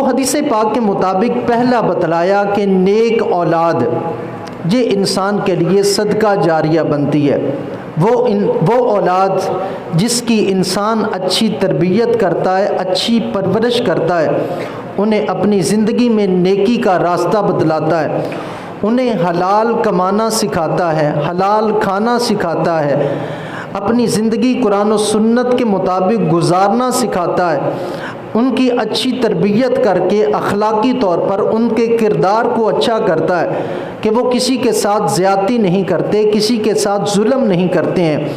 حدیث پاک کے مطابق پہلا بتلایا کہ نیک اولاد یہ انسان کے لیے صدقہ جاریہ بنتی ہے۔ وہ اولاد جس کی انسان اچھی تربیت کرتا ہے، اچھی پرورش کرتا ہے، انہیں اپنی زندگی میں نیکی کا راستہ بتلاتا ہے، انہیں حلال کمانا سکھاتا ہے، حلال کھانا سکھاتا ہے، اپنی زندگی قرآن و سنت کے مطابق گزارنا سکھاتا ہے، ان کی اچھی تربیت کر کے اخلاقی طور پر ان کے کردار کو اچھا کرتا ہے کہ وہ کسی کے ساتھ زیادتی نہیں کرتے، کسی کے ساتھ ظلم نہیں کرتے ہیں،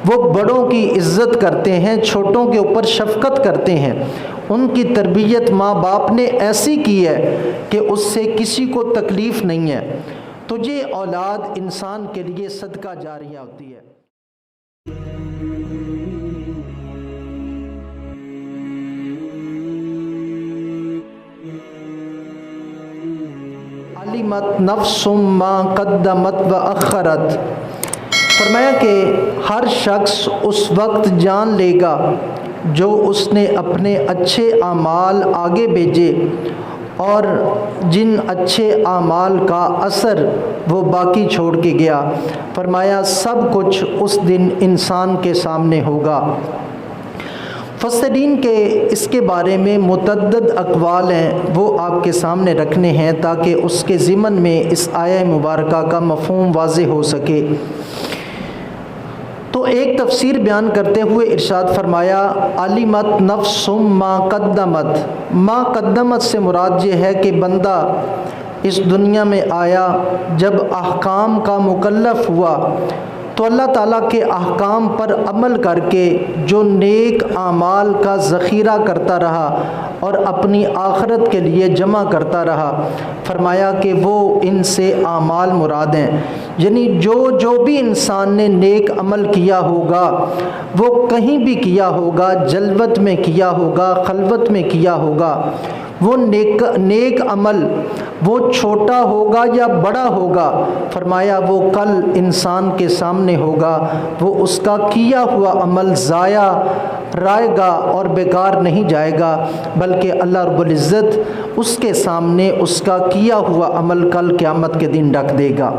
وہ بڑوں کی عزت کرتے ہیں، چھوٹوں کے اوپر شفقت کرتے ہیں، ان کی تربیت ماں باپ نے ایسی کی ہے کہ اس سے کسی کو تکلیف نہیں ہے، تو یہ اولاد انسان کے لیے صدقہ جاریہ ہوتی ہے۔ علمت نفس ما قدمت و اخرت، فرمایا کہ ہر شخص اس وقت جان لے گا جو اس نے اپنے اچھے اعمال آگے بھیجے اور جن اچھے اعمال کا اثر وہ باقی چھوڑ کے گیا۔ فرمایا سب کچھ اس دن انسان کے سامنے ہوگا۔ مفسرین کے اس کے بارے میں متعدد اقوال ہیں، وہ آپ کے سامنے رکھنے ہیں تاکہ اس کے ضمن میں اس آیہ مبارکہ کا مفہوم واضح ہو سکے۔ تو ایک تفسیر بیان کرتے ہوئے ارشاد فرمایا علمت نفس ما قدمت، ما قدمت سے مراد یہ ہے کہ بندہ اس دنیا میں آیا، جب احکام کا مکلف ہوا تو اللہ تعالیٰ کے احکام پر عمل کر کے جو نیک اعمال کا ذخیرہ کرتا رہا اور اپنی آخرت کے لیے جمع کرتا رہا، فرمایا کہ وہ ان سے اعمال مراد ہیں، یعنی جو بھی انسان نے نیک عمل کیا ہوگا وہ کہیں بھی کیا ہوگا، جلوت میں کیا ہوگا، خلوت میں کیا ہوگا، وہ نیک عمل وہ چھوٹا ہوگا یا بڑا ہوگا، فرمایا وہ کل انسان کے سامنے ہوگا، وہ اس کا کیا ہوا عمل ضائع رائے گا اور بیکار نہیں جائے گا، بلکہ اللہ رب العزت اس کے سامنے اس کا کیا ہوا عمل کل قیامت کے دن رکھ دے گا۔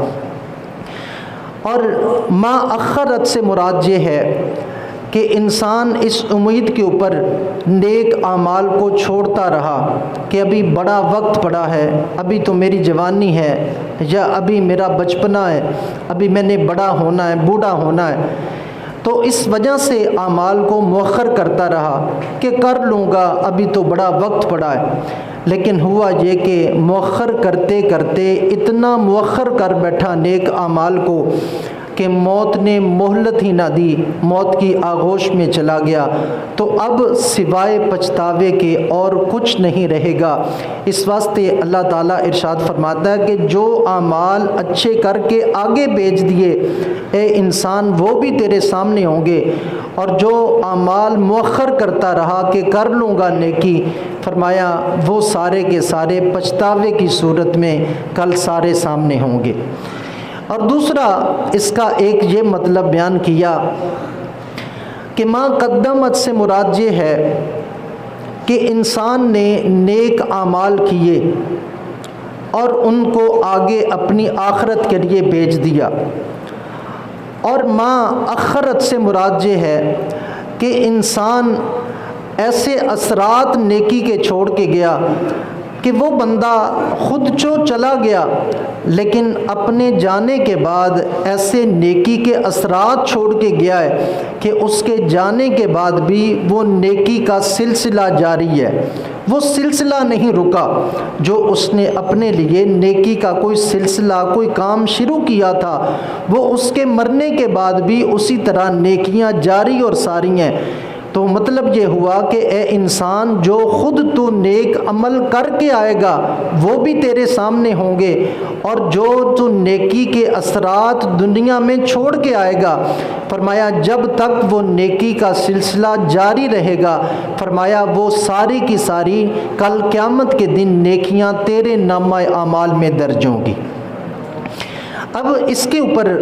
اور ما اخرت سے مراد یہ ہے کہ انسان اس امید کے اوپر نیک اعمال کو چھوڑتا رہا کہ ابھی بڑا وقت پڑا ہے، ابھی تو میری جوانی ہے، یا ابھی میرا بچپنا ہے، ابھی میں نے بڑا ہونا ہے، بوڑھا ہونا ہے، تو اس وجہ سے اعمال کو مؤخر کرتا رہا کہ کر لوں گا، ابھی تو بڑا وقت پڑا ہے۔ لیکن ہوا یہ کہ مؤخر کرتے کرتے اتنا مؤخر کر بیٹھا نیک اعمال کو کہ موت نے مہلت ہی نہ دی، موت کی آغوش میں چلا گیا، تو اب سوائے پچھتاوے کے اور کچھ نہیں رہے گا۔ اس واسطے اللہ تعالیٰ ارشاد فرماتا ہے کہ جو اعمال اچھے کر کے آگے بھیج دیے اے انسان وہ بھی تیرے سامنے ہوں گے، اور جو اعمال مؤخر کرتا رہا کہ کر لوں گا نیکی، فرمایا وہ سارے کے سارے پچھتاوے کی صورت میں کل سارے سامنے ہوں گے۔ اور دوسرا اس کا ایک یہ مطلب بیان کیا کہ ما قدمت سے مراد یہ ہے کہ انسان نے نیک اعمال کیے اور ان کو آگے اپنی آخرت کے لیے بھیج دیا، اور ما اخرت سے مراد یہ ہے کہ انسان ایسے اثرات نیکی کے چھوڑ کے گیا کہ وہ بندہ خود چلا گیا، لیکن اپنے جانے کے بعد ایسے نیکی کے اثرات چھوڑ کے گیا ہے کہ اس کے جانے کے بعد بھی وہ نیکی کا سلسلہ جاری ہے، وہ سلسلہ نہیں رکا۔ جو اس نے اپنے لیے نیکی کا کوئی سلسلہ کوئی کام شروع کیا تھا وہ اس کے مرنے کے بعد بھی اسی طرح نیکیاں جاری اور ساری ہیں۔ تو مطلب یہ ہوا کہ اے انسان جو خود تو نیک عمل کر کے آئے گا وہ بھی تیرے سامنے ہوں گے، اور جو تو نیکی کے اثرات دنیا میں چھوڑ کے آئے گا، فرمایا جب تک وہ نیکی کا سلسلہ جاری رہے گا، فرمایا وہ ساری کی ساری کل قیامت کے دن نیکیاں تیرے نامہ اعمال میں درج ہوں گی۔ اب اس کے اوپر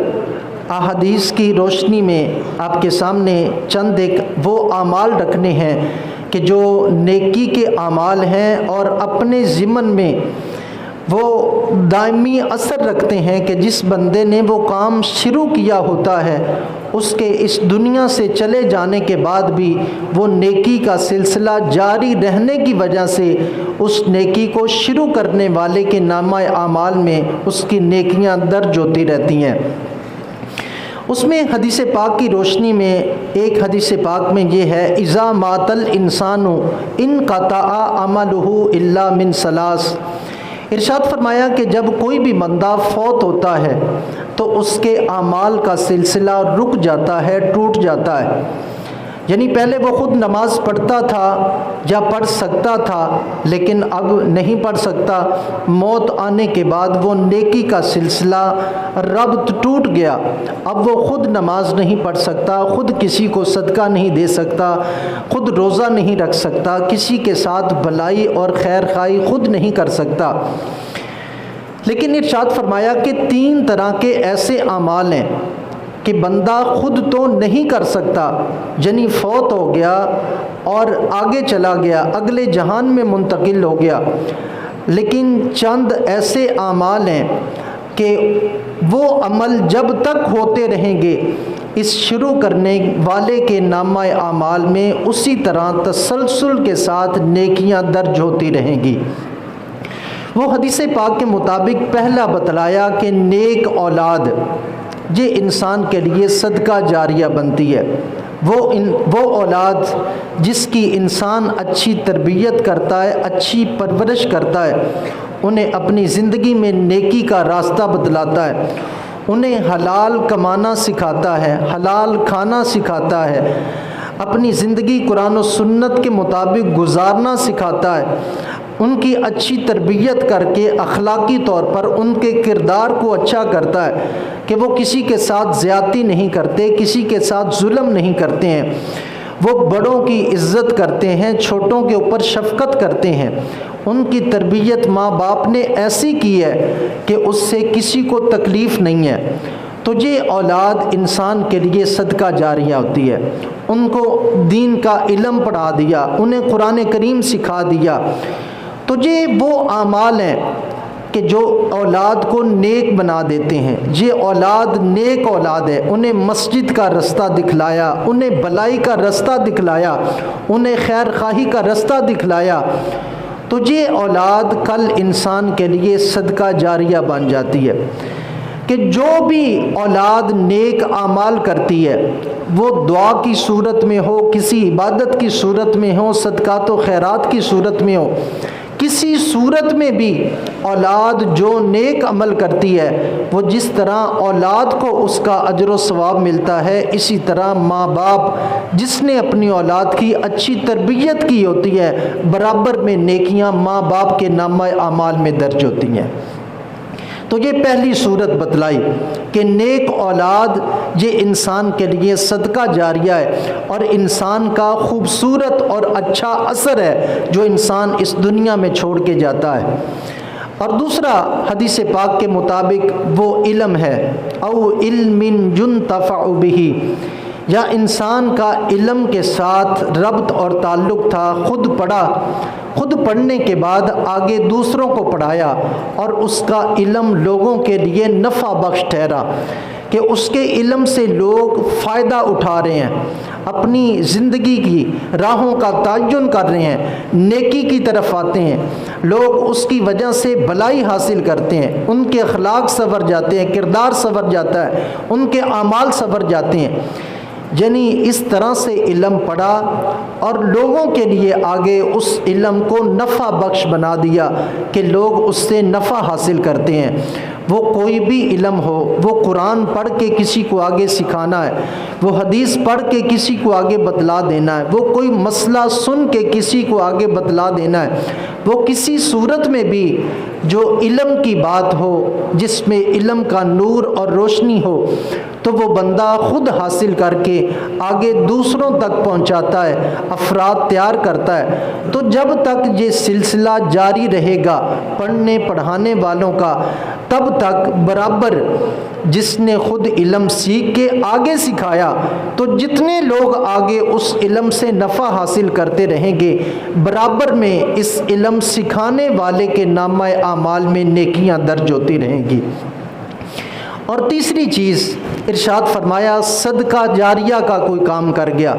احادیث کی روشنی میں آپ کے سامنے چند ایک وہ اعمال رکھنے ہیں کہ جو نیکی کے اعمال ہیں اور اپنے ضمن میں وہ دائمی اثر رکھتے ہیں کہ جس بندے نے وہ کام شروع کیا ہوتا ہے اس کے اس دنیا سے چلے جانے کے بعد بھی وہ نیکی کا سلسلہ جاری رہنے کی وجہ سے اس نیکی کو شروع کرنے والے کے نامہ اعمال میں اس کی نیکیاں درج ہوتی رہتی ہیں۔ اس میں حدیث پاک کی روشنی میں ایک حدیث پاک میں یہ ہے اذا مات الانسان انقطع عملہ الا من ثلاث، ارشاد فرمایا کہ جب کوئی بھی بندہ فوت ہوتا ہے تو اس کے اعمال کا سلسلہ رک جاتا ہے، ٹوٹ جاتا ہے۔ یعنی پہلے وہ خود نماز پڑھتا تھا یا پڑھ سکتا تھا لیکن اب نہیں پڑھ سکتا، موت آنے کے بعد وہ نیکی کا سلسلہ ربط ٹوٹ گیا، اب وہ خود نماز نہیں پڑھ سکتا، خود کسی کو صدقہ نہیں دے سکتا، خود روزہ نہیں رکھ سکتا، کسی کے ساتھ بھلائی اور خیر خواہی خود نہیں کر سکتا۔ لیکن ارشاد فرمایا کہ 3 طرح کے ایسے اعمال ہیں کہ بندہ خود تو نہیں کر سکتا، یعنی فوت ہو گیا اور آگے چلا گیا، اگلے جہان میں منتقل ہو گیا، لیکن چند ایسے اعمال ہیں کہ وہ عمل جب تک ہوتے رہیں گے اس شروع کرنے والے کے نامہ اعمال میں اسی طرح تسلسل کے ساتھ نیکیاں درج ہوتی رہیں گی۔ وہ حدیث پاک کے مطابق پہلا بتلایا کہ نیک اولاد یہ انسان کے لیے صدقہ جاریہ بنتی ہے، وہ اولاد جس کی انسان اچھی تربیت کرتا ہے، اچھی پرورش کرتا ہے، انہیں اپنی زندگی میں نیکی کا راستہ بتلاتا ہے، انہیں حلال کمانا سکھاتا ہے، حلال کھانا سکھاتا ہے، اپنی زندگی قرآن و سنت کے مطابق گزارنا سکھاتا ہے، ان کی اچھی تربیت کر کے اخلاقی طور پر ان کے کردار کو اچھا کرتا ہے کہ وہ کسی کے ساتھ زیادتی نہیں کرتے، کسی کے ساتھ ظلم نہیں کرتے ہیں، وہ بڑوں کی عزت کرتے ہیں، چھوٹوں کے اوپر شفقت کرتے ہیں، ان کی تربیت ماں باپ نے ایسی کی ہے کہ اس سے کسی کو تکلیف نہیں ہے، تو یہ اولاد انسان کے لیے صدقہ جاریہ ہوتی ہے۔ ان کو دین کا علم پڑھا دیا، انہیں قرآن کریم سکھا دیا، تو یہ وہ اعمال ہیں کہ جو اولاد کو نیک بنا دیتے ہیں۔ یہ اولاد نیک اولاد ہے، انہیں مسجد کا رستہ دکھلایا، انہیں بھلائی کا رستہ دکھلایا، انہیں خیر خواہی کا رستہ دکھلایا، تو یہ اولاد کل انسان کے لیے صدقہ جاریہ بن جاتی ہے۔ کہ جو بھی اولاد نیک اعمال کرتی ہے وہ دعا کی صورت میں ہو، کسی عبادت کی صورت میں ہو، صدقات و خیرات کی صورت میں ہو، کسی صورت میں بھی اولاد جو نیک عمل کرتی ہے وہ جس طرح اولاد کو اس کا اجر و ثواب ملتا ہے، اسی طرح ماں باپ جس نے اپنی اولاد کی اچھی تربیت کی ہوتی ہے برابر میں نیکیاں ماں باپ کے نامہ اعمال میں درج ہوتی ہیں۔ تو یہ پہلی صورت بتلائی کہ نیک اولاد یہ انسان کے لیے صدقہ جاریہ ہے اور انسان کا خوبصورت اور اچھا اثر ہے جو انسان اس دنیا میں چھوڑ کے جاتا ہے۔ اور دوسرا حدیث پاک کے مطابق وہ علم ہے، او علم ينتفع به، یا انسان کا علم کے ساتھ ربط اور تعلق تھا، خود پڑھا، خود پڑھنے کے بعد آگے دوسروں کو پڑھایا اور اس کا علم لوگوں کے لیے نفع بخش ٹھہرا کہ اس کے علم سے لوگ فائدہ اٹھا رہے ہیں، اپنی زندگی کی راہوں کا تعین کر رہے ہیں، نیکی کی طرف آتے ہیں، لوگ اس کی وجہ سے بھلائی حاصل کرتے ہیں، ان کے اخلاق سنور جاتے ہیں، کردار سنور جاتا ہے، ان کے اعمال سنور جاتے ہیں۔ یعنی اس طرح سے علم پڑھا اور لوگوں کے لیے آگے اس علم کو نفع بخش بنا دیا کہ لوگ اس سے نفع حاصل کرتے ہیں۔ وہ کوئی بھی علم ہو، وہ قرآن پڑھ کے کسی کو آگے سکھانا ہے، وہ حدیث پڑھ کے کسی کو آگے بتلا دینا ہے، وہ کوئی مسئلہ سن کے کسی کو آگے بتلا دینا ہے، وہ کسی صورت میں بھی جو علم کی بات ہو، جس میں علم کا نور اور روشنی ہو، تو وہ بندہ خود حاصل کر کے آگے دوسروں تک پہنچاتا ہے، افراد تیار کرتا ہے۔ تو جب تک یہ سلسلہ جاری رہے گا پڑھنے پڑھانے والوں کا، تب تک برابر جس نے خود علم سیکھ کے آگے سکھایا، تو جتنے لوگ آگے اس علم سے نفع حاصل کرتے رہیں گے، برابر میں اس علم سکھانے والے کے نامہ اعمال میں نیکیاں درج ہوتی رہیں گی۔ اور تیسری چیز ارشاد فرمایا صدقہ جاریہ کا کوئی کام کر گیا۔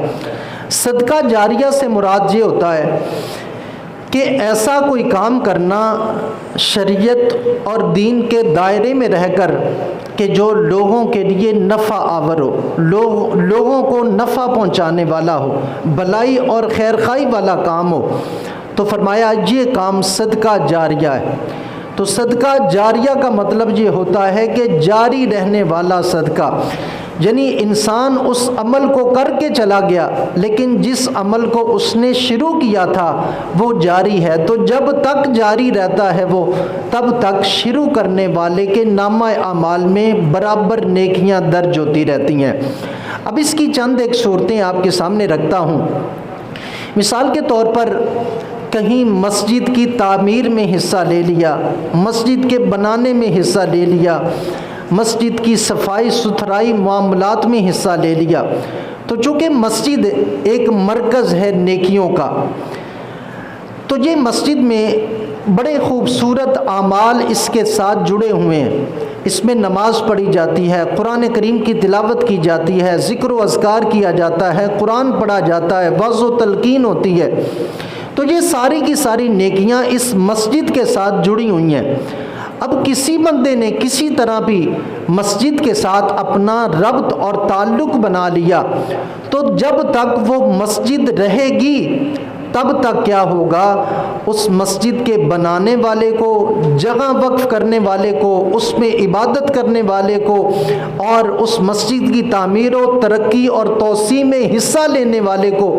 صدقہ جاریہ سے مراد یہ ہوتا ہے کہ ایسا کوئی کام کرنا شریعت اور دین کے دائرے میں رہ کر کہ جو لوگوں کے لیے نفع آور ہو، لوگوں کو نفع پہنچانے والا ہو، بھلائی اور خیرخواہی والا کام ہو۔ تو فرمایا یہ کام صدقہ جاریہ ہے۔ تو صدقہ جاریہ کا مطلب یہ ہوتا ہے کہ جاری رہنے والا صدقہ، یعنی انسان اس عمل کو کر کے چلا گیا لیکن جس عمل کو اس نے شروع کیا تھا وہ جاری ہے، تو جب تک جاری رہتا ہے وہ، تب تک شروع کرنے والے کے نامہ اعمال میں برابر نیکیاں درج ہوتی رہتی ہیں۔ اب اس کی چند ایک صورتیں آپ کے سامنے رکھتا ہوں۔ مثال کے طور پر کہیں مسجد کی تعمیر میں حصہ لے لیا، مسجد کے بنانے میں حصہ لے لیا، مسجد کی صفائی ستھرائی معاملات میں حصہ لے لیا، تو چونکہ مسجد ایک مرکز ہے نیکیوں کا، تو یہ مسجد میں بڑے خوبصورت اعمال اس کے ساتھ جڑے ہوئے ہیں۔ اس میں نماز پڑھی جاتی ہے، قرآن کریم کی تلاوت کی جاتی ہے، ذکر و اذکار کیا جاتا ہے، قرآن پڑھا جاتا ہے، وعظ و تلقین ہوتی ہے۔ تو یہ ساری کی ساری نیکیاں اس مسجد کے ساتھ جڑی ہوئی ہیں۔ اب کسی بندے نے کسی طرح بھی مسجد کے ساتھ اپنا ربط اور تعلق بنا لیا، تو جب تک وہ مسجد رہے گی تب تک کیا ہوگا، اس مسجد کے بنانے والے کو، جگہ وقف کرنے والے کو، اس میں عبادت کرنے والے کو، اور اس مسجد کی تعمیر و ترقی اور توسیع میں حصہ لینے والے کو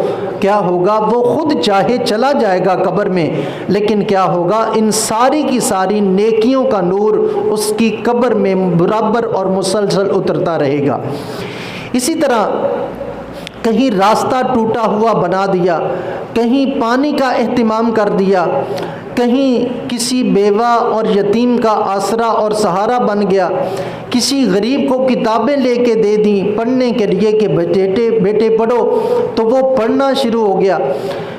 کیا ہوگا، وہ خود چاہے چلا جائے گا قبر میں، لیکن کیا ہوگا، ان ساری کی ساری نیکیوں کا نور اس کی قبر میں برابر اور مسلسل اترتا رہے گا۔ اسی طرح کہیں راستہ ٹوٹا ہوا بنا دیا، کہیں پانی کا اہتمام کر دیا، کہیں کسی بیوہ اور یتیم کا آسرا اور سہارا بن گیا، کسی غریب کو کتابیں لے کے دے دیں پڑھنے کے لیے کہ بیٹے پڑھو، تو وہ پڑھنا شروع ہو گیا۔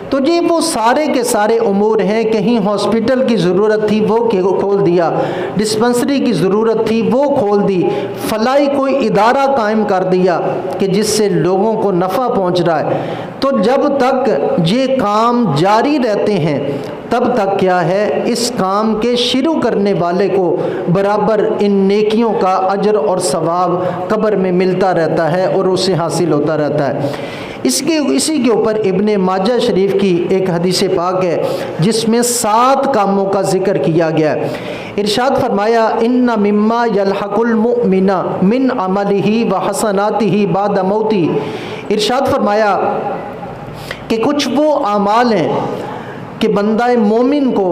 تو یہ وہ سارے کے سارے امور ہیں، کہیں ہاسپٹل کی ضرورت تھی وہ کھول دیا، ڈسپنسری کی ضرورت تھی وہ کھول دی، فلاحی کوئی ادارہ قائم کر دیا کہ جس سے لوگوں کو نفع پہنچ رہا ہے۔ تو جب تک یہ کام جاری رہتے ہیں تب تک کیا ہے، اس کام کے شروع کرنے والے کو برابر ان نیکیوں کا اجر اور ثواب قبر میں ملتا رہتا ہے اور اسے حاصل ہوتا رہتا ہے۔ اسی کے اوپر ابن ماجہ شریف کی ایک حدیث پاک ہے جس میں 7 کاموں کا ذکر کیا گیا ہے۔ ارشاد فرمایا ان مما یلحق المؤمن من عملہ وحسناتہ بعد موتہ، ارشاد فرمایا کہ کچھ وہ اعمال ہیں کہ بندہ مومن کو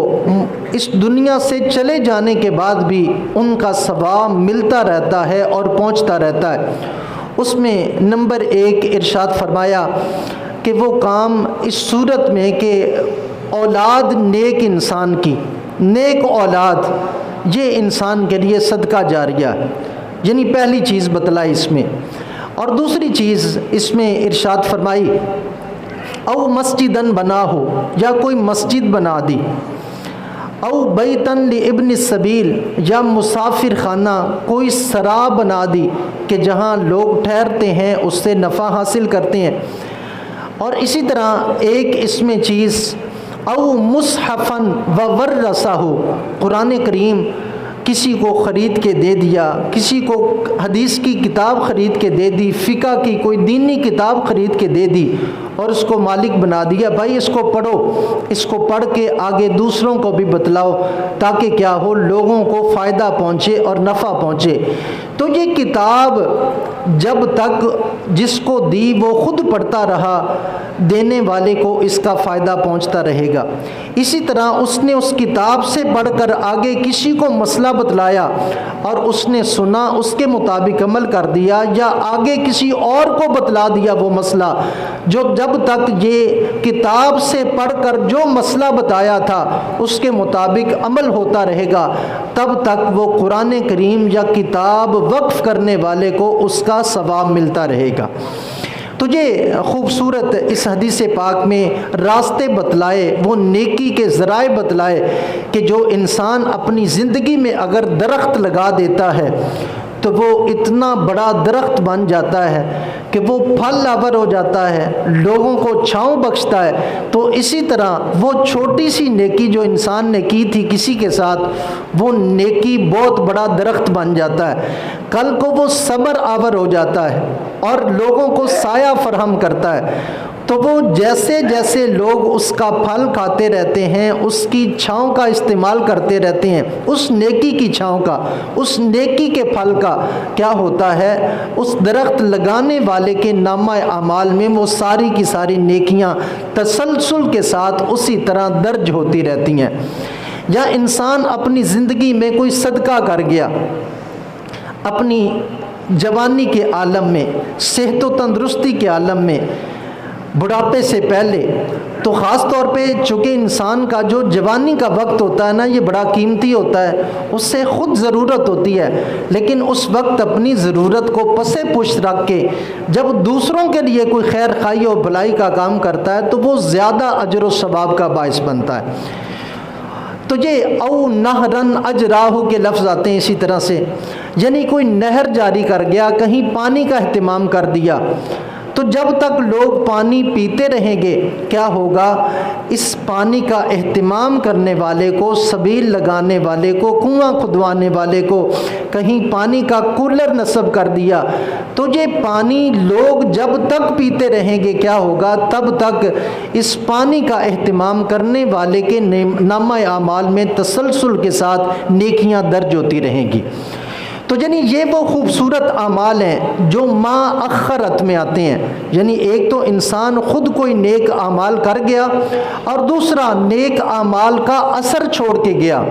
اس دنیا سے چلے جانے کے بعد بھی ان کا ثواب ملتا رہتا ہے اور پہنچتا رہتا ہے۔ اس میں نمبر 1 ارشاد فرمایا کہ وہ کام اس صورت میں کہ اولاد نیک انسان کی، نیک اولاد یہ انسان کے لیے صدقہ جاریہ ہے، یعنی پہلی چیز بتلائی اس میں۔ اور دوسری چیز اس میں ارشاد فرمائی او مسجدن بنا ہو، یا کوئی مسجد بنا دی، او بیتن لابن السبیل، یا مسافر خانہ کوئی سرا بنا دی کہ جہاں لوگ ٹھہرتے ہیں اس سے نفع حاصل کرتے ہیں۔ اور اسی طرح ایک اس میں چیز او مصحفن وورثہ، قرآن کریم کسی کو خرید کے دے دیا، کسی کو حدیث کی کتاب خرید کے دے دی، فقہ کی کوئی دینی کتاب خرید کے دے دی اور اس کو مالک بنا دیا، بھائی اس کو پڑھو، اس کو پڑھ کے آگے دوسروں کو بھی بتلاؤ تاکہ کیا ہو، لوگوں کو فائدہ پہنچے اور نفع پہنچے۔ تو یہ کتاب جب تک جس کو دی وہ خود پڑھتا رہا، دینے والے کو اس کا فائدہ پہنچتا رہے گا۔ اسی طرح اس نے اس کتاب سے پڑھ کر آگے کسی کو مسئلہ بتلایا اور اس نے سنا اس کے مطابق عمل کر دیا، یا آگے کسی اور کو بتلا دیا وہ مسئلہ جو جب تک یہ کتاب سے پڑھ کر جو مسئلہ بتایا تھا اس کے مطابق عمل ہوتا رہے گا، تب تک وہ قرآن کریم یا کتاب وقف کرنے والے کو اس کا ثواب ملتا رہے گا۔ تو یہ خوبصورت اس حدیث پاک میں راستے بتلائے، وہ نیکی کے ذرائع بتلائے کہ جو انسان اپنی زندگی میں اگر درخت لگا دیتا ہے تو وہ اتنا بڑا درخت بن جاتا ہے کہ وہ پھل آور ہو جاتا ہے، لوگوں کو چھاؤں بخشتا ہے۔ تو اسی طرح وہ چھوٹی سی نیکی جو انسان نے کی تھی کسی کے ساتھ، وہ نیکی بہت بڑا درخت بن جاتا ہے، کل کو وہ صبر آور ہو جاتا ہے اور لوگوں کو سایہ فراہم کرتا ہے۔ تو وہ جیسے جیسے لوگ اس کا پھل کھاتے رہتے ہیں، اس کی چھاؤں کا استعمال کرتے رہتے ہیں، اس نیکی کی چھاؤں کا، اس نیکی کے پھل کا کیا ہوتا ہے، اس درخت لگانے والے کے نامہ اعمال میں وہ ساری کی ساری نیکیاں تسلسل کے ساتھ اسی طرح درج ہوتی رہتی ہیں۔ یا انسان اپنی زندگی میں کوئی صدقہ کر گیا، اپنی جوانی کے عالم میں، صحت و تندرستی کے عالم میں، بڑھاپے سے پہلے، تو خاص طور پہ چونکہ انسان کا جو جوانی کا وقت ہوتا ہے نا، یہ بڑا قیمتی ہوتا ہے، اس سے خود ضرورت ہوتی ہے، لیکن اس وقت اپنی ضرورت کو پسے پشت رکھ کے جب دوسروں کے لیے کوئی خیر خواہی اور بھلائی کا کام کرتا ہے تو وہ زیادہ اجر و ثواب کا باعث بنتا ہے۔ تو یہ او نہرن اجراہ کے لفظ آتے ہیں اسی طرح سے، یعنی کوئی نہر جاری کر گیا، کہیں پانی کا اہتمام کر دیا، تو جب تک لوگ پانی پیتے رہیں گے کیا ہوگا، اس پانی کا اہتمام کرنے والے کو، سبیل لگانے والے کو، کنواں کھدوانے والے کو کہیں پانی کا کولر نصب کر دیا، تو یہ پانی لوگ جب تک پیتے رہیں گے کیا ہوگا، تب تک اس پانی کا اہتمام کرنے والے کے نامہ اعمال میں تسلسل کے ساتھ نیکیاں درج ہوتی رہیں گی۔ تو یعنی یہ وہ خوبصورت اعمال ہیں جو ما اخرت میں آتے ہیں، یعنی ایک تو انسان خود کوئی نیک اعمال کر گیا اور دوسرا نیک اعمال کا اثر چھوڑ کے گیا،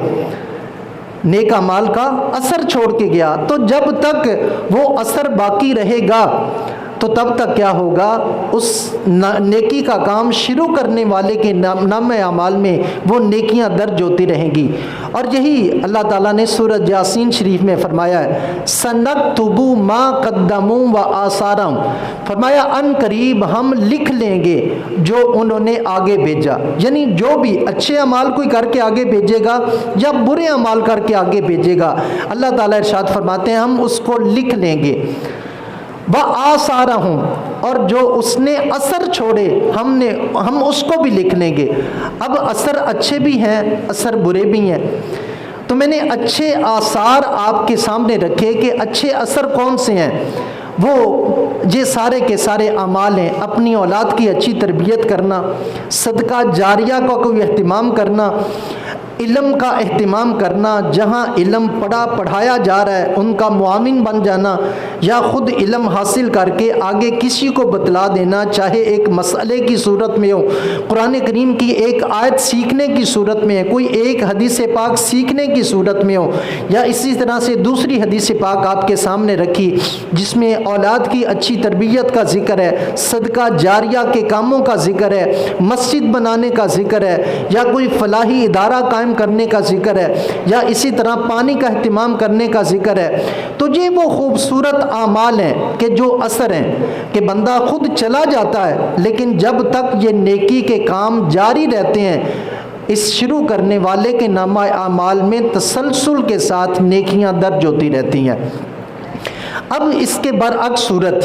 نیک اعمال کا اثر چھوڑ کے گیا، تو جب تک وہ اثر باقی رہے گا تو تب تک کیا ہوگا، اس نیکی کا کام شروع کرنے والے کے نامہ اعمال میں وہ نیکیاں درج ہوتی رہیں گی۔ اور یہی اللہ تعالیٰ نے سورۃ یاسین شریف میں فرمایا ہے، سنکتب ما قدموا وآثارہم، فرمایا ان قریب ہم لکھ لیں گے جو انہوں نے آگے بھیجا، یعنی جو بھی اچھے اعمال کوئی کر کے آگے بھیجے گا یا برے اعمال کر کے آگے بھیجے گا، اللہ تعالیٰ ارشاد فرماتے ہیں ہم اس کو لکھ لیں گے، وآثارہم، اور جو اس نے اثر چھوڑے ہم اس کو بھی لکھ لیں گے۔ اب اثر اچھے بھی ہیں، اثر برے بھی ہیں، تو میں نے اچھے آثار آپ کے سامنے رکھے کہ اچھے اثر کون سے ہیں۔ وہ یہ سارے کے سارے اعمال ہیں، اپنی اولاد کی اچھی تربیت کرنا، صدقہ جاریہ کا کوئی اہتمام کرنا، علم کا اہتمام کرنا، جہاں علم پڑھایا جا رہا ہے ان کا معاون بن جانا، یا خود علم حاصل کر کے آگے کسی کو بتلا دینا، چاہے ایک مسئلے کی صورت میں ہو، قرآن کریم کی ایک آیت سیکھنے کی صورت میں ہے، کوئی ایک حدیث پاک سیکھنے کی صورت میں ہو، یا اسی طرح سے دوسری حدیث پاک آپ کے سامنے رکھی جس میں اولاد کی اچھی تربیت کا ذکر ہے، صدقہ جاریہ کے کاموں کا ذکر ہے، مسجد بنانے کا ذکر ہے، یا کوئی فلاحی ادارہ قائم کرنے کا ذکر ہے، یا اسی طرح پانی کا اہتمام کرنے کا ذکر ہے۔ تو یہ وہ خوبصورت اعمال ہیں کہ جو اثر ہیں کہ بندہ خود چلا جاتا ہے لیکن جب تک یہ نیکی کے کام جاری رہتے ہیں، اس شروع کرنے والے کے نامہ اعمال میں تسلسل کے ساتھ نیکیاں درج ہوتی رہتی ہیں۔ اب اس کے برعکس صورت،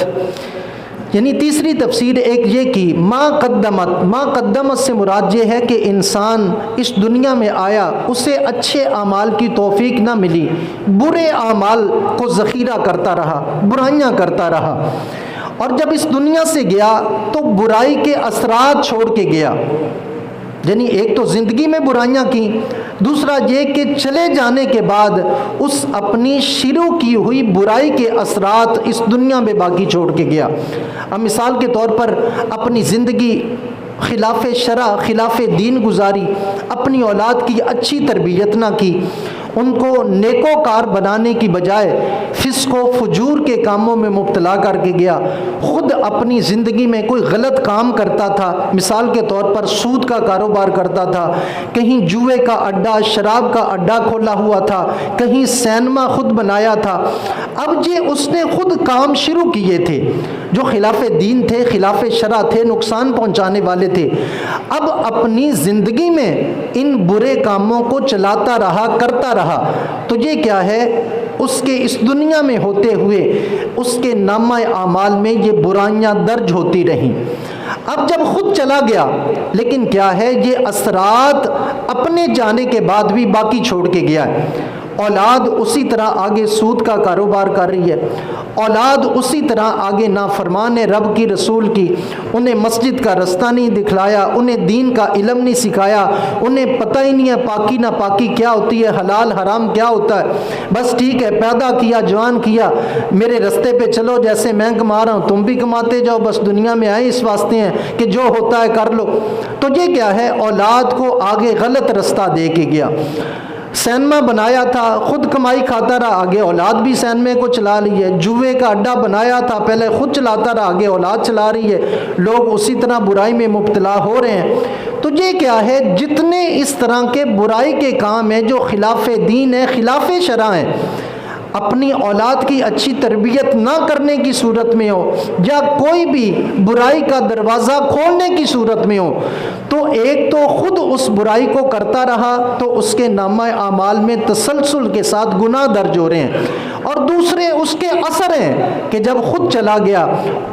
یعنی تیسری تفسیر ایک یہ کی، ما قدمت سے مراد یہ ہے کہ انسان اس دنیا میں آیا، اسے اچھے اعمال کی توفیق نہ ملی، برے اعمال کو ذخیرہ کرتا رہا، برائیاں کرتا رہا، اور جب اس دنیا سے گیا تو برائی کے اثرات چھوڑ کے گیا، یعنی ایک تو زندگی میں برائیاں کی، دوسرا یہ کہ چلے جانے کے بعد اس اپنی شروع کی ہوئی برائی کے اثرات اس دنیا میں باقی چھوڑ کے گیا۔ اب مثال کے طور پر اپنی زندگی خلاف شرع، خلاف دین گزاری، اپنی اولاد کی اچھی تربیت نہ کی، ان کو نیکوکار بنانے کی بجائے فسق و فجور کے کاموں میں مبتلا کر کے گیا، خود اپنی زندگی میں کوئی غلط کام کرتا تھا، مثال کے طور پر سود کا کاروبار کرتا تھا، کہیں جوئے کا اڈا، شراب کا اڈا کھولا ہوا تھا، کہیں سینما خود بنایا تھا۔ اب اس نے خود کام شروع کیے تھے جو خلاف دین تھے، خلاف شرع تھے، نقصان پہنچانے والے تھے۔ اب اپنی زندگی میں ان برے کاموں کو چلاتا رہا، کرتا رہا، تو یہ کیا ہے، اس کے اس دنیا میں ہوتے ہوئے اس کے نامہ اعمال میں یہ برائیاں درج ہوتی رہیں۔ اب جب خود چلا گیا، لیکن کیا ہے، یہ اثرات اپنے جانے کے بعد بھی باقی چھوڑ کے گیا ہے۔ اولاد اسی طرح آگے سود کا کاروبار کر رہی ہے، اولاد اسی طرح آگے نافرمان رب کی، رسول کی، انہیں مسجد کا رستہ نہیں دکھلایا، انہیں دین کا علم نہیں سکھایا، انہیں پتہ ہی نہیں ہے پاکی ناپاکی کیا ہوتی ہے، حلال حرام کیا ہوتا ہے۔ بس ٹھیک ہے، پیدا کیا، جوان کیا، میرے رستے پہ چلو، جیسے میں کما رہا ہوں تم بھی کماتے جاؤ، بس دنیا میں آئے اس واسطے ہیں کہ جو ہوتا ہے کر لو۔ تو یہ کیا ہے، اولاد کو آگے غلط رستہ دے کے گیا۔ سینما بنایا تھا، خود کمائی کھاتا رہا، آگے اولاد بھی سینمے کو چلا لی ہے۔ جوئے کا اڈا بنایا تھا، پہلے خود چلاتا رہا، آگے اولاد چلا رہی ہے۔ لوگ اسی طرح برائی میں مبتلا ہو رہے ہیں۔ تو یہ کیا ہے، جتنے اس طرح کے برائی کے کام ہیں جو خلاف دین ہے، خلاف شرع ہیں، اپنی اولاد کی اچھی تربیت نہ کرنے کی صورت میں ہو، یا کوئی بھی برائی کا دروازہ کھولنے کی صورت میں ہو، تو ایک تو خود اس برائی کو کرتا رہا تو اس کے نامہ اعمال میں تسلسل کے ساتھ گناہ درج ہو رہے ہیں، اور دوسرے اس کے اثر ہیں کہ جب خود چلا گیا،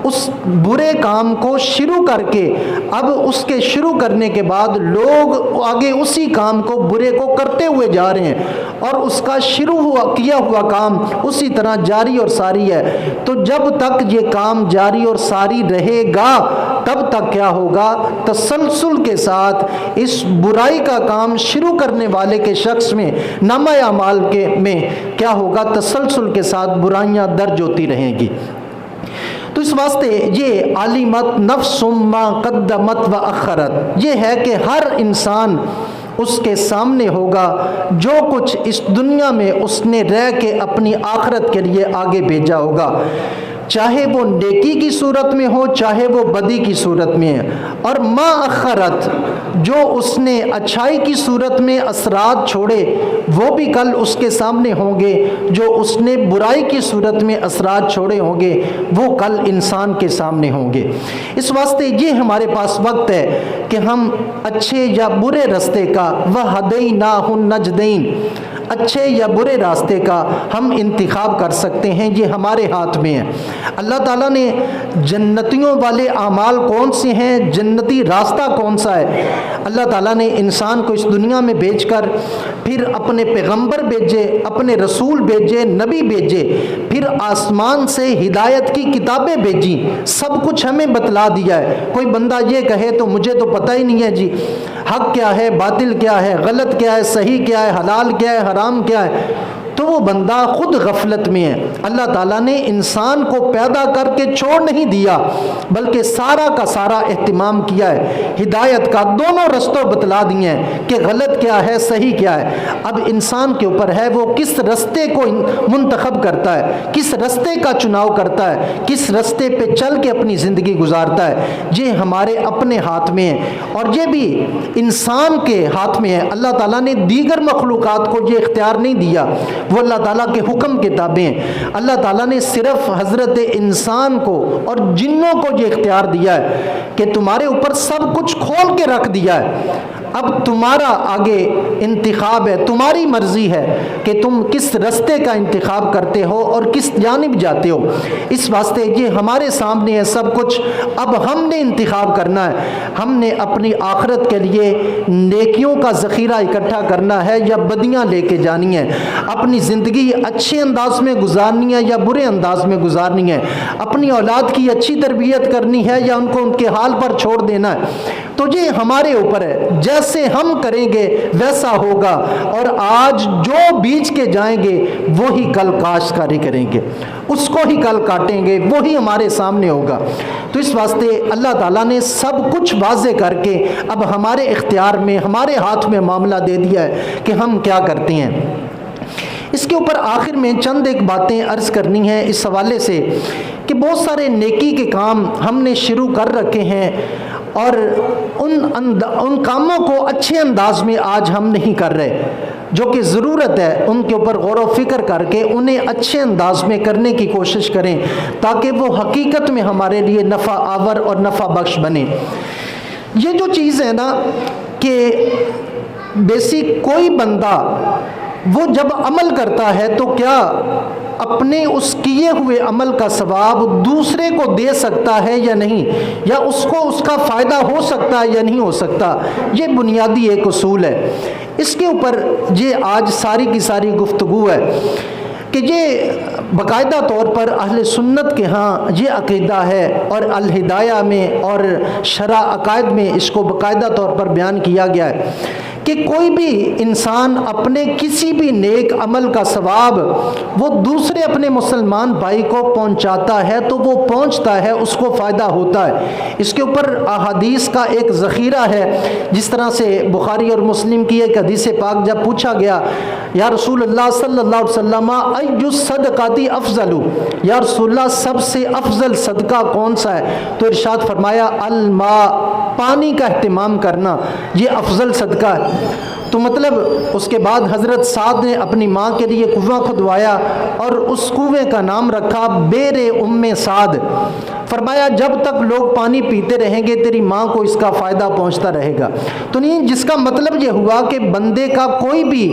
اس برے کام کو شروع کر کے، اب اس کے شروع کرنے کے بعد لوگ آگے اسی کام کو، برے کو کرتے ہوئے جا رہے ہیں، اور اس کا شروع کیا ہوا کام اسی طرح جاری اور ساری ہے۔ تو جب تک یہ کام جاری اور ساری رہے گا، تب تک کیا ہوگا، تسلسل کے ساتھ اس برائی کا کام شروع کرنے والے کے شخص میں، نامہ اعمال کے میں کیا ہوگا، تسلسل کے ساتھ برائیاں درج ہوتی رہیں گی۔ تو اس واسطے یہ عالمت نفس ما قدمت و اخرت، یہ ہے کہ ہر انسان اس کے سامنے ہوگا جو کچھ اس دنیا میں اس نے رہ کے اپنی آخرت کے لیے آگے بھیجا ہوگا، چاہے وہ نیکی کی صورت میں ہو، چاہے وہ بدی کی صورت میں ہے، اور ما اخرت، جو اس نے اچھائی کی صورت میں اثرات چھوڑے وہ بھی کل اس کے سامنے ہوں گے، جو اس نے برائی کی صورت میں اثرات چھوڑے ہوں گے وہ کل انسان کے سامنے ہوں گے۔ اس واسطے یہ ہمارے پاس وقت ہے کہ ہم اچھے یا برے راستے کا، وَهَدَيْنَاهُ النَّجْدَيْنِ، اچھے یا برے راستے کا ہم انتخاب کر سکتے ہیں، یہ ہمارے ہاتھ میں ہے۔ اللہ تعالیٰ نے جنتیوں والے اعمال کون سے ہیں، جنتی راستہ کون سا ہے، اللہ تعالیٰ نے انسان کو اس دنیا میں بھیج کر پھر اپنے پیغمبر بھیجے، اپنے رسول بھیجے، نبی بھیجے، پھر آسمان سے ہدایت کی کتابیں بھیجی، سب کچھ ہمیں بتلا دیا ہے۔ کوئی بندہ یہ کہے تو مجھے تو پتہ ہی نہیں ہے جی، حق کیا ہے، باطل کیا ہے، غلط کیا ہے، صحیح کیا ہے، حلال کیا ہے، حرام کیا ہے، تو وہ بندہ خود غفلت میں ہے۔ اللہ تعالیٰ نے انسان کو پیدا کر کے چھوڑ نہیں دیا، بلکہ سارا کا سارا اہتمام کیا ہے، ہدایت کا دونوں رستوں بتلا دیے ہیں کہ غلط کیا ہے، صحیح کیا ہے۔ اب انسان کے اوپر ہے وہ کس رستے کو منتخب کرتا ہے، کس رستے کا چناؤ کرتا ہے، کس رستے پہ چل کے اپنی زندگی گزارتا ہے، یہ ہمارے اپنے ہاتھ میں ہے، اور یہ بھی انسان کے ہاتھ میں ہے۔ اللہ تعالیٰ نے دیگر مخلوقات کو یہ اختیار نہیں دیا، وہ اللہ تعالیٰ کے حکم کے تابع ہیں۔ اللہ تعالیٰ نے صرف حضرت انسان کو اور جنوں کو یہ اختیار دیا ہے کہ تمہارے اوپر سب کچھ کھول کے رکھ دیا ہے، اب تمہارا آگے انتخاب ہے، تمہاری مرضی ہے کہ تم کس رستے کا انتخاب کرتے ہو اور کس جانب جاتے ہو۔ اس واسطے یہ ہمارے سامنے ہے سب کچھ، اب ہم نے انتخاب کرنا ہے، ہم نے اپنی آخرت کے لیے نیکیوں کا ذخیرہ اکٹھا کرنا ہے یا بدیاں لے کے جانی ہے، اپنی زندگی اچھے انداز میں گزارنی ہے یا برے انداز میں گزارنی ہے، اپنی اولاد کی اچھی تربیت کرنی ہے یا ان کو ان کے حال پر چھوڑ دینا ہے۔ تو یہ ہمارے اوپر ہے، جیسے ہم کریں گے ویسا ہوگا، اور آج جو بیج کے جائیں گے وہی کل کاشتکاری کریں گے، اس کو ہی کل کاٹیں گے، وہی ہمارے سامنے ہوگا۔ تو اس واسطے اللہ تعالیٰ نے سب کچھ واضح کر کے اب ہمارے اختیار میں، ہمارے ہاتھ میں معاملہ دے دیا ہے کہ ہم کیا کرتے ہیں۔ اس کے اوپر آخر میں چند ایک باتیں عرض کرنی ہیں اس حوالے سے کہ بہت سارے نیکی کے کام ہم نے شروع کر رکھے ہیں اور ان کاموں کو اچھے انداز میں آج ہم نہیں کر رہے، جو کہ ضرورت ہے ان کے اوپر غور و فکر کر کے انہیں اچھے انداز میں کرنے کی کوشش کریں تاکہ وہ حقیقت میں ہمارے لیے نفع آور اور نفع بخش بنے۔ یہ جو چیز ہے نا کہ بیسک کوئی بندہ وہ جب عمل کرتا ہے تو کیا اپنے اس کیے ہوئے عمل کا ثواب دوسرے کو دے سکتا ہے یا نہیں، یا اس کو اس کا فائدہ ہو سکتا ہے یا نہیں ہو سکتا، یہ بنیادی ایک اصول ہے۔ اس کے اوپر یہ آج ساری کی ساری گفتگو ہے کہ یہ باقاعدہ طور پر اہل سنت کے ہاں یہ عقیدہ ہے اور الہدایہ میں اور شرع عقائد میں اس کو باقاعدہ طور پر بیان کیا گیا ہے کہ کوئی بھی انسان اپنے کسی بھی نیک عمل کا ثواب وہ دوسرے اپنے مسلمان بھائی کو پہنچاتا ہے تو وہ پہنچتا ہے، اس کو فائدہ ہوتا ہے۔ اس کے اوپر احادیث کا ایک ذخیرہ ہے، جس طرح سے بخاری اور مسلم کی ایک حدیث پاک جب پوچھا گیا یا رسول اللہ صلی اللہ علیہ وسلم ای الصدقات افضل، یا رسول اللہ سب سے افضل صدقہ کون سا ہے؟ تو ارشاد فرمایا الماء، پانی کا اہتمام کرنا یہ افضل صدقہ ہے۔ تو مطلب اس کے بعد حضرت سعد نے اپنی ماں کے لیے کنواں کھدوایا اور اس کنویں کا نام رکھا بیر ام سعد، فرمایا جب تک لوگ پانی پیتے رہیں گے تیری ماں کو اس کا فائدہ پہنچتا رہے گا۔ تو نہیں، جس کا مطلب یہ ہوا کہ بندے کا کوئی بھی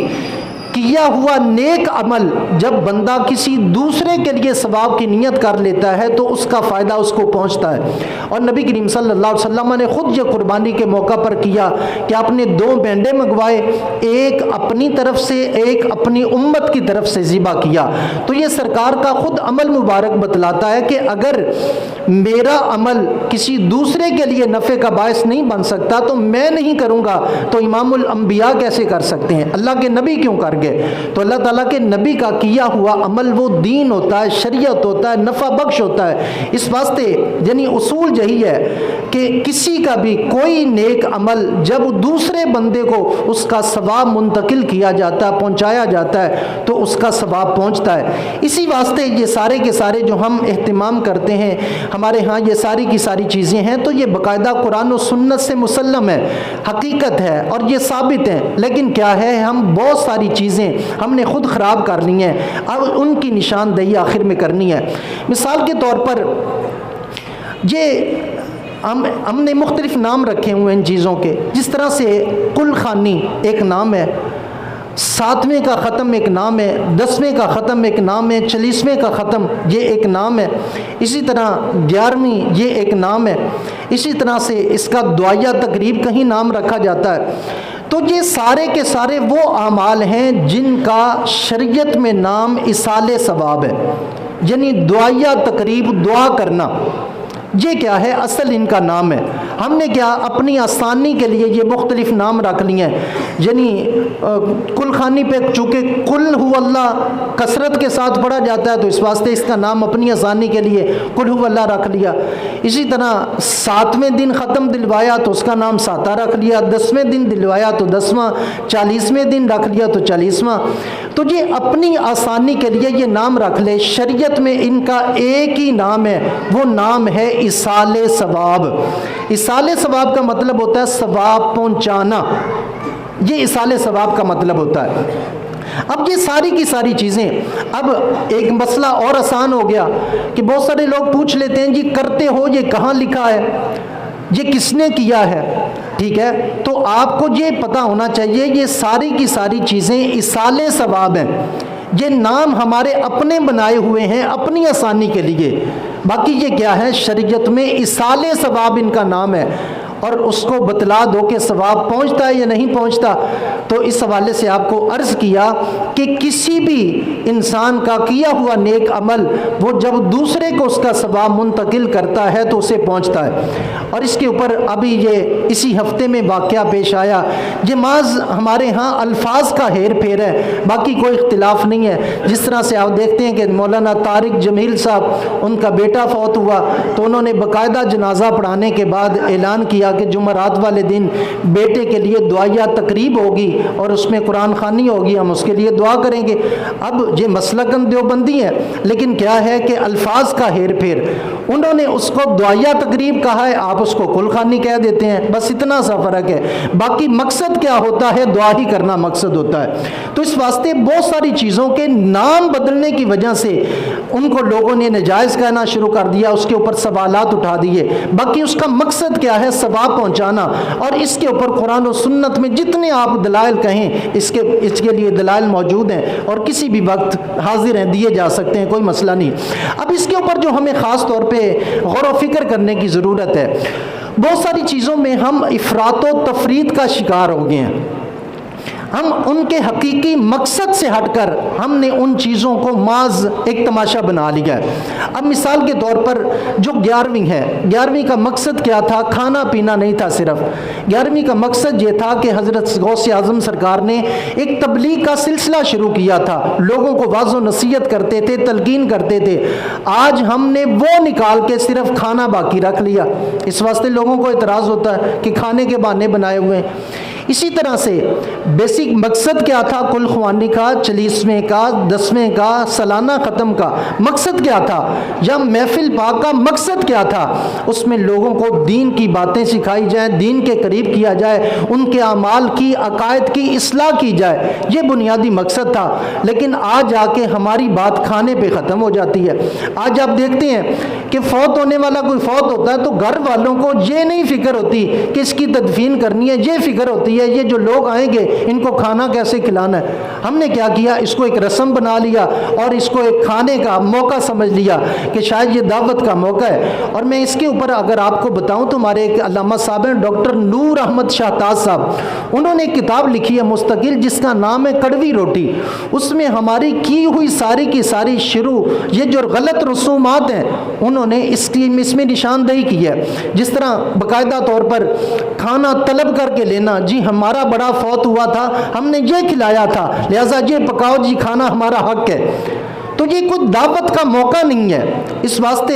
کیا ہوا نیک عمل جب بندہ کسی دوسرے کے لیے ثواب کی نیت کر لیتا ہے تو اس کا فائدہ اس کو پہنچتا ہے۔ اور نبی کریم صلی اللہ علیہ وسلم نے خود یہ قربانی کے موقع پر کیا کہ آپ نے 2 مینڈے منگوائے، ایک اپنی طرف سے ایک اپنی امت کی طرف سے ذبح کیا۔ تو یہ سرکار کا خود عمل مبارک بتلاتا ہے کہ اگر میرا عمل کسی دوسرے کے لیے نفع کا باعث نہیں بن سکتا تو میں نہیں کروں گا تو امام الانبیاء کیسے کر سکتے ہیں؟ اللہ کے نبی کیوں کر گئے؟ تو اللہ تعالیٰ کے نبی کا کیا ہوا عمل وہ دین ہوتا ہے، شریعت ہوتا ہے، نفع بخش ہوتا ہے۔ اس واسطے یعنی اصول یہی ہے کہ کسی کا بھی کوئی نیک عمل جب دوسرے بندے کو اس کا ثواب منتقل کیا جاتا ہے، پہنچایا جاتا ہے تو اس کا ثواب پہنچتا ہے۔ اسی واسطے یہ سارے کے سارے جو ہم اہتمام کرتے ہیں ہمارے ہاں یہ ساری کی ساری چیزیں ہیں تو یہ باقاعدہ قرآن و سنت سے مسلم ہے، حقیقت ہے اور یہ ثابت ہے۔ لیکن کیا ہے، ہم بہت ساری چیزیں ہم نے خود خراب کر لی ہیں، اب ان کی نشاندہی آخر میں کرنی ہے۔ مثال کے طور پر یہ ہم نے مختلف نام رکھے ہوئے ہیں ان چیزوں کے، جس طرح سے کل خانی ایک نام ہے، 7ویں کا ختم ایک نام ہے، 10ویں کا ختم ایک نام ہے، 40ویں کا ختم یہ ایک نام ہے، اسی طرح 11ویں یہ ایک نام ہے، اسی طرح سے اس کا دعائیہ تقریب کہیں نام رکھا جاتا ہے۔ تو یہ سارے کے سارے وہ اعمال ہیں جن کا شریعت میں نام ایصال ثواب ہے، یعنی دعائیہ تقریب، دعا کرنا، یہ کیا ہے، اصل ان کا نام ہے۔ ہم نے کیا اپنی آسانی کے لیے یہ مختلف نام رکھ لیے ہیں، یعنی کل خانی پہ چونکہ کل ہو اللہ کثرت کے ساتھ پڑھا جاتا ہے تو اس واسطے اس کا نام اپنی آسانی کے لیے کل ہو اللہ رکھ لیا۔ اسی طرح 7ویں دن ختم دلوایا تو اس کا نام ساتہ رکھ لیا، 10ویں دن دلوایا تو 10واں، 40ویں دن رکھ لیا تو 40واں۔ تو یہ اپنی آسانی کے لیے یہ نام رکھ لے، شریعت میں ان کا ایک ہی نام ہے، وہ نام ہے ایصال ثواب۔ ایصال ثواب کا مطلب ہوتا ہے ثواب پہنچانا، یہ ایصال ثواب کا مطلب ہوتا ہے۔ اب یہ ساری کی ساری چیزیں، اب ایک مسئلہ اور آسان ہو گیا کہ بہت سارے لوگ پوچھ لیتے ہیں جی کرتے ہو یہ کہاں لکھا ہے، یہ کس نے کیا ہے؟ ٹھیک ہے، تو آپ کو یہ پتہ ہونا چاہیے یہ ساری کی ساری چیزیں ایصال ثواب ہیں، یہ نام ہمارے اپنے بنائے ہوئے ہیں اپنی آسانی کے لیے، باقی یہ کیا ہے شریعت میں ایصال ثواب ان کا نام ہے۔ اور اس کو بتلا دو کہ ثواب پہنچتا ہے یا نہیں پہنچتا۔ تو اس حوالے سے آپ کو عرض کیا کہ کسی بھی انسان کا کیا ہوا نیک عمل وہ جب دوسرے کو اس کا ثواب منتقل کرتا ہے تو اسے پہنچتا ہے۔ اور اس کے اوپر ابھی یہ اسی ہفتے میں واقعہ پیش آیا، یہ محض ہمارے ہاں الفاظ کا ہیر پھیر ہے، باقی کوئی اختلاف نہیں ہے۔ جس طرح سے آپ دیکھتے ہیں کہ مولانا طارق جمیل صاحب ان کا بیٹا فوت ہوا تو انہوں نے باقاعدہ جنازہ پڑھانے کے بعد اعلان کیا کہ جمعرات والے دن بیٹے کے لیے دعائیہ تقریب ہوگی اور اس میں قرآن خوانی ہوگی، ہم اس کے لیے دعا کریں گے۔ اب یہ مسلکن دیوبندی ہے، لیکن کیا ہے کہ الفاظ کا ہیر پھیر، انہوں نے اس کو دعائیہ تقریب کہا ہے، آپ اس کو کل خوانی کہہ دیتے ہیں، بس اتنا سا فرق ہے۔ باقی مقصد کیا ہوتا ہے؟ دعا ہی کرنا مقصد ہوتا ہے۔ تو اس واسطے بہت ساری چیزوں کے نام بدلنے کی وجہ سے ان کو لوگوں نے ناجائز کہنا شروع کر دیا، اس کے اوپر سوالات اٹھا دیے۔ باقی اس کا مقصد کیا ہے؟ ثواب پہنچانا۔ اور اس کے اوپر قرآن و سنت میں جتنے آپ دلائل کہیں، اس کے لیے دلائل موجود ہیں اور کسی بھی وقت حاضر ہیں، دیے جا سکتے ہیں، کوئی مسئلہ نہیں۔ اب اس کے اوپر جو ہمیں خاص طور پہ غور و فکر کرنے کی ضرورت ہے، بہت ساری چیزوں میں ہم افراط و تفریط کا شکار ہو گئے ہیں۔ ہم ان کے حقیقی مقصد سے ہٹ کر ہم نے ان چیزوں کو محض ایک تماشا بنا لیا ہے۔ اب مثال کے طور پر جو 11ویں ہے، 11ویں کا مقصد کیا تھا؟ کھانا پینا نہیں تھا صرف۔ 11ویں کا مقصد یہ تھا کہ حضرت غوث اعظم سرکار نے ایک تبلیغ کا سلسلہ شروع کیا تھا، لوگوں کو واعظ و نصیحت کرتے تھے، تلقین کرتے تھے۔ آج ہم نے وہ نکال کے صرف کھانا باقی رکھ لیا، اس واسطے لوگوں کو اعتراض ہوتا ہے کہ کھانے کے بہانے بنائے ہوئے ہیں۔ اسی طرح سے بیسک مقصد کیا تھا؟ کل خوانی کا، 40ویں کا، 10ویں کا، سالانہ ختم کا مقصد کیا تھا؟ یا محفل پاک کا مقصد کیا تھا؟ اس میں لوگوں کو دین کی باتیں سکھائی جائیں، دین کے قریب کیا جائے، ان کے اعمال کی، عقائد کی اصلاح کی جائے، یہ بنیادی مقصد تھا۔ لیکن آج آ کے ہماری بات کھانے پہ ختم ہو جاتی ہے۔ آج آپ دیکھتے ہیں کہ فوت ہونے والا کوئی فوت ہوتا ہے تو گھر والوں کو یہ نہیں فکر ہوتی کہ اس کی تدفین کرنی ہے، یہ فکر ہوتی ہے یہ جو لوگ آئیں گے ان کو کھانا کیسے کھلانا ہے۔ ہم نے کیا کیا؟ اس کو ایک رسم بنا لیا اور اس کو ایک کھانے کا موقع سمجھ لیا کہ شاید یہ دعوت کا موقع ہے۔ اور میں اس کے اوپر اگر آپ کو بتاؤں تو ہمارے ایک علامہ صاحب ہیں، ڈاکٹر نور احمد شاہتاز صاحب، انہوں نے ایک کتاب لکھی ہے مستقل جس کا نام ہے کڑوی روٹی۔ اس میں ہماری کی ہوئی ساری کی ساری شروع یہ جو غلط رسومات ہیں انہوں نے اس میں نشاندہی کی ہے۔ جس طرح باقاعدہ طور پر کھانا طلب کر کے لینا، جی ہمارا بڑا فوت ہوا تھا، ہم نے یہ کھلایا تھا، لہٰذا یہ پکاؤ جی، کھانا ہمارا حق ہے۔ تو یہ کوئی دعوت کا موقع نہیں ہے۔ اس واسطے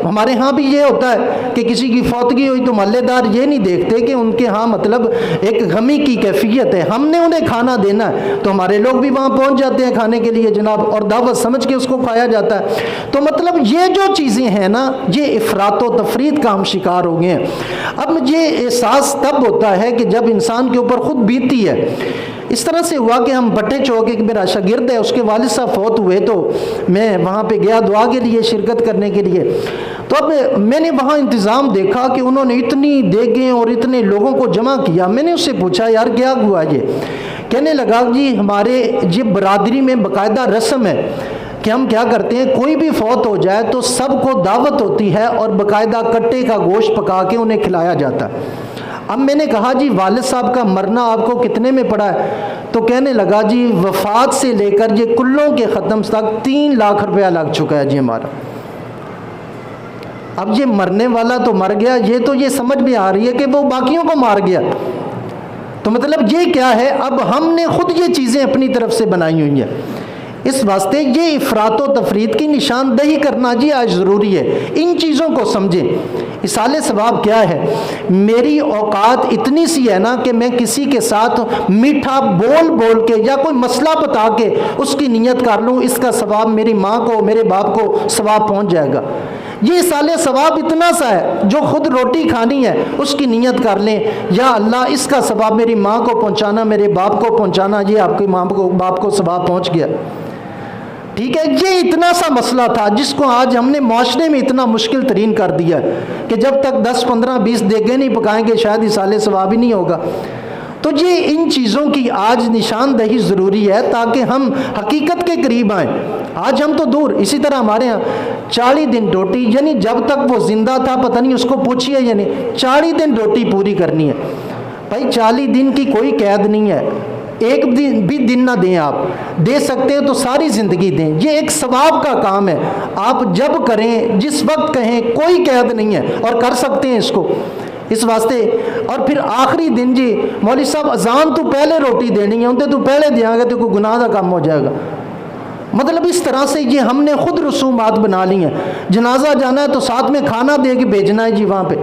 ہمارے ہاں بھی یہ ہوتا ہے کہ کسی کی فوتگی ہوئی تو محلے دار یہ نہیں دیکھتے کہ ان کے ہاں مطلب ایک غمی کی کیفیت ہے، ہم نے انہیں کھانا دینا ہے، تو ہمارے لوگ بھی وہاں پہنچ جاتے ہیں کھانے کے لیے جناب، اور دعوت سمجھ کے اس کو کھایا جاتا ہے۔ تو مطلب یہ جو چیزیں ہیں نا، یہ افراط و تفریط کا ہم شکار ہو گئے ہیں۔ اب مجھے احساس تب ہوتا ہے کہ جب انسان کے اوپر خود بیتی ہے۔ اس طرح سے ہوا کہ ہم بٹے چوک، ایک میرا شاگرد ہے، اس کے والد صاحب فوت ہوئے تو میں وہاں پہ گیا دعا کے لیے، شرکت کرنے کے لیے۔ تو اب میں نے وہاں انتظام دیکھا کہ انہوں نے اتنی دیگیں اور اتنے لوگوں کو جمع کیا۔ میں نے اس سے پوچھا یار کیا ہوا یہ؟ کہنے لگا جی ہمارے یہ برادری میں باقاعدہ رسم ہے کہ ہم کیا کرتے ہیں، کوئی بھی فوت ہو جائے تو سب کو دعوت ہوتی ہے اور باقاعدہ کٹے کا گوشت پکا کے انہیں کھلایا جاتا ہے۔ اب میں نے کہا جی والد صاحب کا مرنا آپ کو کتنے میں پڑا ہے؟ تو کہنے لگا جی وفات سے لے کر یہ کلوں کے ختم تک 3 لاکھ روپیہ لگ چکا ہے جی ہمارا۔ اب یہ مرنے والا تو مر گیا، یہ تو یہ سمجھ میں آ رہی ہے کہ وہ باقیوں کو مار گیا۔ تو مطلب یہ کیا ہے؟ اب ہم نے خود یہ چیزیں اپنی طرف سے بنائی ہوئی ہیں۔ اس واسطے یہ افراط و تفریط کی نشاندہی کرنا جی آج ضروری ہے۔ ان چیزوں کو سمجھیں۔ اصالِ ثواب کیا ہے؟ میری اوقات اتنی سی ہے نا کہ میں کسی کے ساتھ میٹھا بول کے یا کوئی مسئلہ بتا کے اس کی نیت کر لوں، اس کا ثواب میری ماں کو، میرے باپ کو ثواب پہنچ جائے گا۔ یہ اصالِ ثواب اتنا سا ہے، جو خود روٹی کھانی ہے اس کی نیت کر لیں، یا اللہ اس کا ثواب میری ماں کو پہنچانا، میرے باپ کو پہنچانا، یہ آپ کی ماں کو، باپ کو ثواب پہنچ گیا۔ ٹھیک ہے، یہ اتنا سا مسئلہ تھا جس کو آج ہم نے معاشرے میں اتنا مشکل ترین کر دیا ہے کہ جب تک 10 15 20 دیگیں نہیں پکائیں گے شاید اصالِ ثواب ہی نہیں ہوگا۔ تو یہ ان چیزوں کی آج نشاندہی ضروری ہے تاکہ ہم حقیقت کے قریب آئیں۔ آج ہم تو دور، اسی طرح ہمارے ہاں 40 دن ڈیوٹی، یعنی جب تک وہ زندہ تھا پتہ نہیں اس کو پوچھیے، یعنی 40 دن ڈیوٹی پوری کرنی ہے۔ بھائی 40 دن کی کوئی قید نہیں ہے، ایک بھی دن نہ دیں، آپ دے سکتے ہو تو ساری زندگی دیں، یہ ایک ثواب کا کام ہے، آپ جب کریں جس وقت کہیں، کوئی قید نہیں ہے اور کر سکتے ہیں اس کو۔ اس واسطے اور پھر آخری دن جی مولوی صاحب اذان تو پہلے روٹی دینی ہے، انتے تو پہلے دیا گا تو کوئی گناہ کا کام ہو جائے گا۔ مطلب اس طرح سے یہ ہم نے خود رسومات بنا لی ہیں۔ جنازہ جانا ہے تو ساتھ میں کھانا دے کے بھیجنا ہے جی وہاں پہ،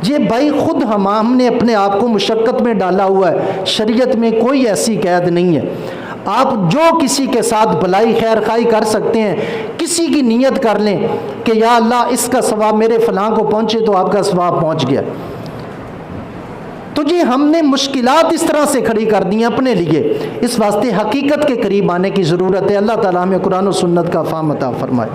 یہ بھائی خود ہم نے اپنے آپ کو مشقت میں ڈالا ہوا ہے، شریعت میں کوئی ایسی قید نہیں ہے۔ آپ جو کسی کے ساتھ بھلائی خیر خواہی کر سکتے ہیں، کسی کی نیت کر لیں کہ یا اللہ اس کا ثواب میرے فلاں کو پہنچے تو آپ کا ثواب پہنچ گیا۔ تو جی ہم نے مشکلات اس طرح سے کھڑی کر دی ہیں اپنے لیے، اس واسطے حقیقت کے قریب آنے کی ضرورت ہے۔ اللہ تعالیٰ ہمیں قرآن و سنت کا فہم عطا فرمائے۔